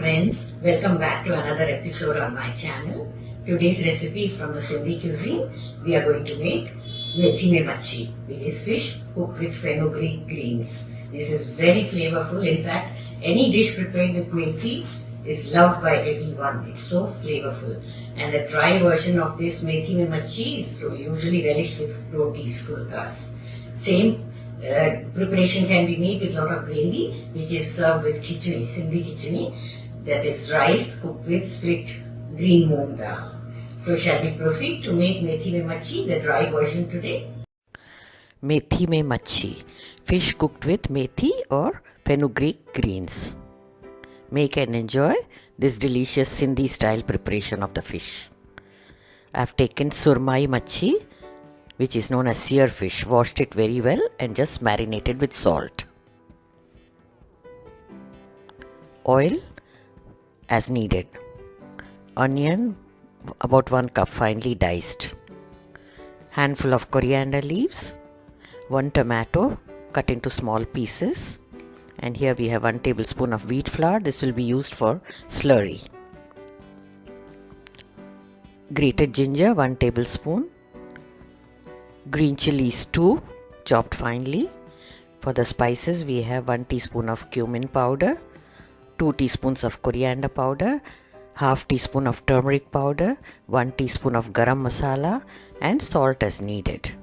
friends, welcome back to another episode on my channel. Today's recipe is from the Sindhi Cuisine. We are going to make Methi Mei Machi, which is fish cooked with Fenugreek Greens. This is very flavorful. In fact, any dish prepared with methi is loved by everyone. It's so flavorful. And the dry version of this Methi Mei Machi is usually relished with rotis, kulkas. Same preparation can be made with a lot of gravy, which is served with khichnee, Sindhi Cuisine, that is rice cooked with split green moong dal. So shall we proceed to make Methi Mei Machi, the dry version today? Methi Mei Machi, fish cooked with methi or fenugreek greens. Make and enjoy this delicious Sindhi style preparation of the fish. I have taken surmai machi, which is known as sear fish, washed it very well and just marinated with salt. Oil as needed. Onion about 1 cup finely diced. Handful of coriander leaves. 1 tomato cut into small pieces. And here we have 1 tablespoon of wheat flour. This will be used for slurry. Grated ginger 1 tablespoon. Green chillies 2 chopped finely. For the spices we have 1 teaspoon of cumin powder, 2 teaspoons of coriander powder, half teaspoon of turmeric powder, 1 teaspoon of garam masala and salt as needed.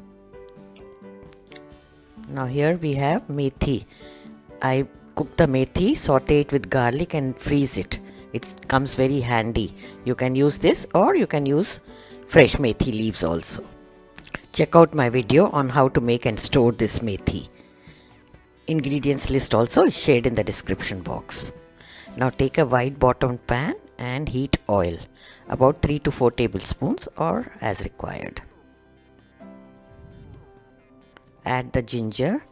Now here we have methi. I cook the methi, saute it with garlic and freeze it. It comes very handy. You can use this or you can use fresh methi leaves also. Check out my video on how to make and store this methi. Ingredients list also is shared in the description box. Now take a wide bottomed pan and heat oil, about 3 to 4 tablespoons or as required. Add the ginger.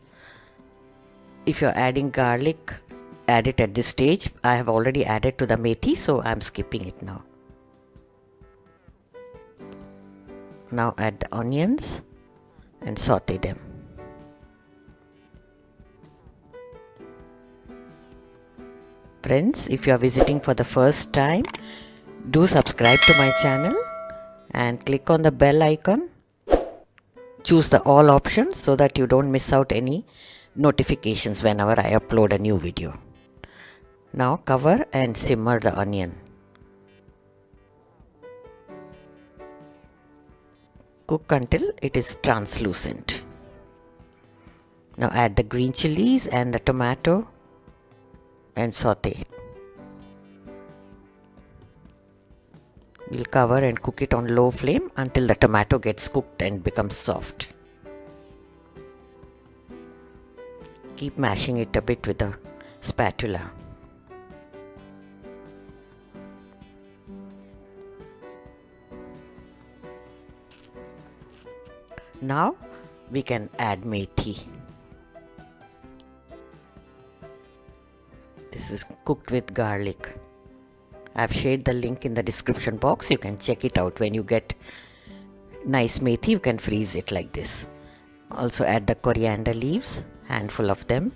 If you are adding garlic, add it at this stage. I have already added to the methi, so I am skipping it now. Now add the onions and saute them. Friends, if you are visiting for the first time, do subscribe to my channel and click on the bell icon. Choose the all options so that you don't miss out any notifications whenever I upload a new video. Now cover and simmer the onion. Cook until it is translucent. Now add the green chilies and the tomato and saute. We'll cover and cook it on low flame until the tomato gets cooked and becomes soft. Keep mashing it a bit with a spatula. Now we can add methi. This is cooked with garlic. I have shared the link in the description box. You can check it out. When you get nice methi, you can freeze it like this. Also add the coriander leaves, handful of them.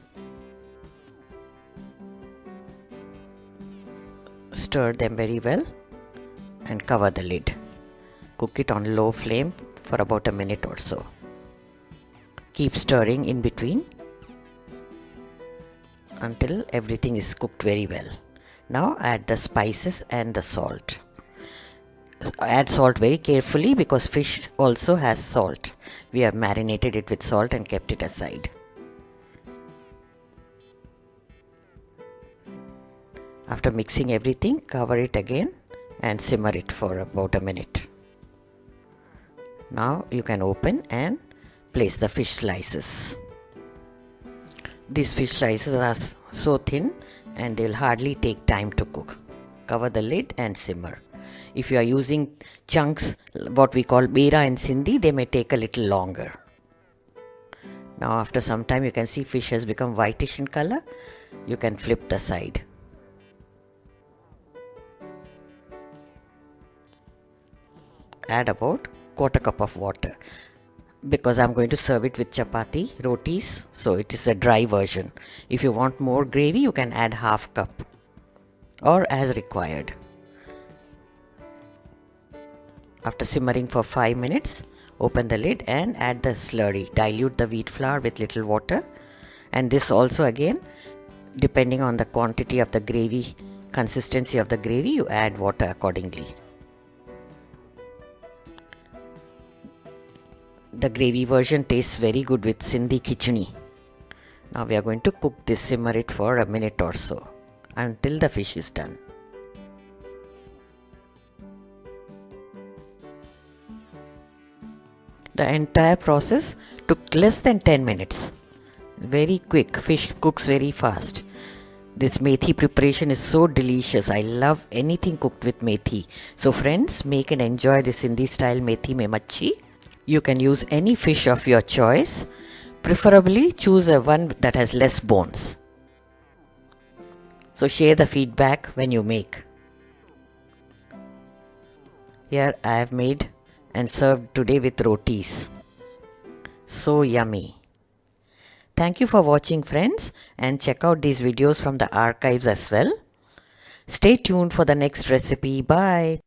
Stir them very well and cover the lid. Cook it on low flame for about a minute or so. Keep stirring in between until everything is cooked very well. Now add the spices and the salt. Add salt very carefully because fish also has salt. We have marinated it with salt and kept it aside. After mixing everything, cover it again and simmer it for about a minute. Now you can open and place the fish slices. These fish slices are so thin and they will hardly take time to cook. Cover the lid and simmer. If you are using chunks, what we call bera in Sindhi, they may take a little longer. Now after some time you can see fish has become whitish in color. You can flip the side. Add about quarter cup of water. Because I'm going to serve it with chapati, rotis, so it is a dry version. If you want more gravy, you can add half cup. or as required. After simmering for 5 minutes, open the lid and add the slurry. Dilute the wheat flour with little water, and this also again depending on the quantity of the gravy, consistency of the gravy, you add water accordingly. The gravy version tastes very good with Sindhi khichnee. Now we are going to cook this, simmer it for a minute or so until the fish is done. The entire process took less than 10 minutes. Very quick, fish cooks very fast. This methi preparation is so delicious. I love anything cooked with methi. So friends, make and enjoy this Sindhi style Methi Mei Machi. You can use any fish of your choice. Preferably choose a one that has less bones. So share the feedback when you make. Here I have made and served today with rotis. So yummy. Thank you for watching friends, and check out these videos from the archives as well. Stay tuned for the next recipe. Bye.